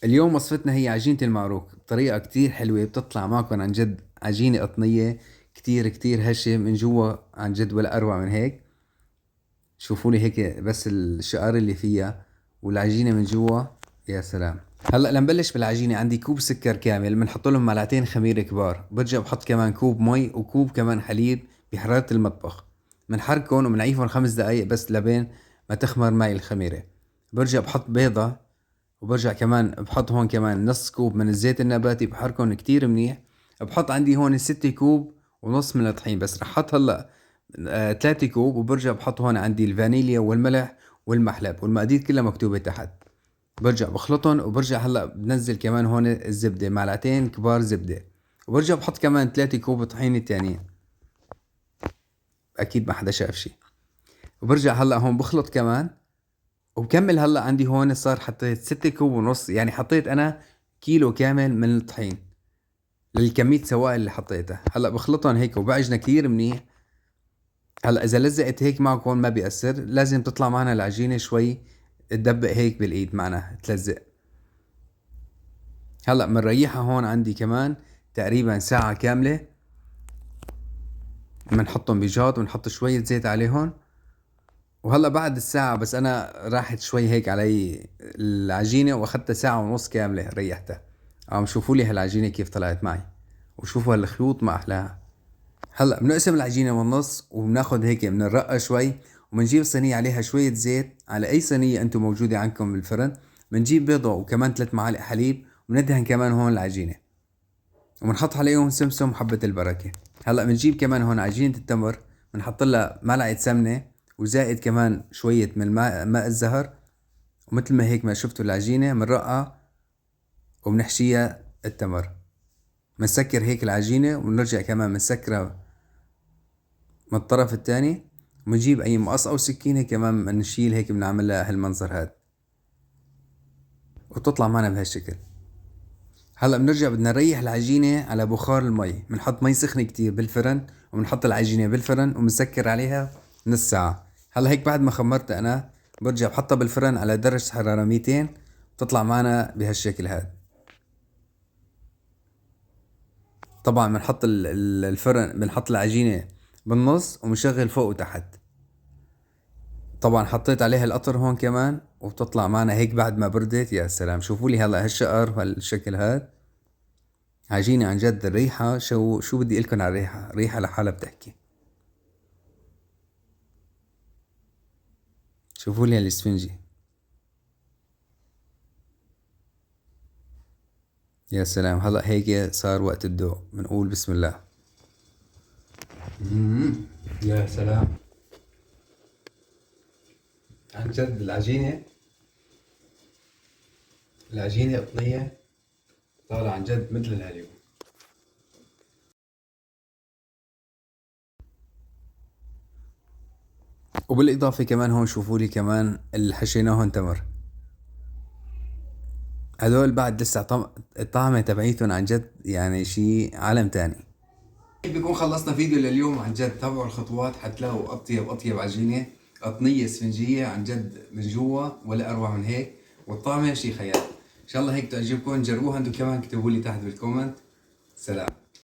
اليوم وصفتنا هي عجينة المعروك بطريقة كتير حلوة، بتطلع معكم عن جد عجينة قطنية كتير كتير هشة من جوا، عن جد ولا أروع من هيك. شوفوا لي هيك بس الشقار اللي فيها والعجينة من جوا، يا سلام. هلا لنبلش بالعجينة، عندي كوب سكر كامل، بنحط لهم معلقتين خميرة كبار، برجع بحط كمان كوب مي وكوب كمان حليب بحرارة المطبخ، بنحركهم وبنعيفهم 5 دقايق بس لبين ما تخمر معي الخميرة. برجع بحط بيضة، وبرجع كمان بحط هون كمان نص كوب من الزيت النباتي، بحركهم كتير منيح. بحط عندي هون 6 كوب ونص من الطحين، بس رح احط هلا 3 كوب، وبرجع بحط هون عندي الفانيليا والملح والمحلب، والمقادير كلها مكتوبة تحت. برجع بخلطهم، وبرجع هلا بنزل كمان هون الزبدة، معلقتين كبار زبدة، وبرجع بحط كمان 3 كوب طحين التانيين، اكيد ما حدا شاف شي. وبرجع هلا هون بخلط كمان، وبكمل. هلا عندي هون صار حطيت 6 كوب ونص، يعني حطيت انا كيلو كامل من الطحين للكمية سوائل اللي حطيتها. هلا بخلطهم هيك وبعجنها كثير منيح. هلا اذا لزقت هيك معكم ما بيأثر، لازم تطلع معنا العجينة شوي تدبق هيك بالايد معنا تلزق. هلا بنريحها هون عندي كمان تقريبا ساعة كاملة. بنحطهم بجاط ونحط شوية زيت عليهم. وهلا بعد الساعة، بس انا راحت شوي هيك علي العجينة، واخدتها ساعة ونص كاملة ريحتها. عم شوفوا لي هالعجينة كيف طلعت معي، وشوفوا هالخيوط ما احلاها. هلا بنقسم العجينة بالنص، وبناخد هيك بنرقها شوي، وبنجيب صينية عليها شوية زيت، على اي صينية انتم موجودة عندكم بالفرن. بنجيب بيضة وكمان 3 معالق حليب، وندهن كمان هون العجينة، وبنحط عليهم سمسم وحبة البركة. هلا بنجيب كمان هون عجينة التمر، بنحط لها معلقة سمنة، وزائد كمان شوية من ماء الزهر. ومثل ما هيك ما شفتوا العجينة بنرقها وبنحشيها التمر. بنسكر هيك العجينة، ونرجع كمان بنسكرها من الطرف الثاني، وبنجيب اي مقص او سكينة كمان بنشيل هيك، بنعملها هالمنظر هاد، وتطلع معنا بهالشكل. هلا بنرجع بدنا نريح العجينة على بخار المي، بنحط مي سخنة كتير بالفرن، وبنحط العجينة بالفرن وبنسكر عليها نص ساعة. هلا هيك بعد ما خمرتها انا، برجع بحطها بالفرن على درجة حرارة 200، بتطلع معنا بهالشكل هاد. طبعا بنحط الفرن، بنحط العجينة بالنص ومشغل فوق وتحت. طبعا حطيت عليها القطر هون كمان، وبتطلع معنا هيك بعد ما بردت. يا سلام، شوفوا لي هلا هالشقر وهالشكل هاد. عجينة عن جد، الريحة شو بدي لكم على الريحة، ريحة لحالها بتحكي. شوفوا لي الاسفنجي، يا سلام. هلا هيك صار وقت الذوق، بنقول بسم الله. يا سلام، عن جد العجينة قطنية، طالع عن جد مثل الهاليوم. وبالإضافة كمان هون شوفوا لي كمان اللي حشيناهن تمر، هدول بعد لسه الطعمة تبعيتهم عن جد يعني شي عالم تاني. بيكون خلصنا فيديو لليوم. عن جد تابعوا الخطوات حتلاقوا أطيب عجينة قطنية اسفنجية، عن جد من جوا ولا أروع من هيك، والطعمة شي خيال. إن شاء الله هيك تعجبكم، جربوها انتم كمان، اكتبوا لي تحت بالكومنت. سلام.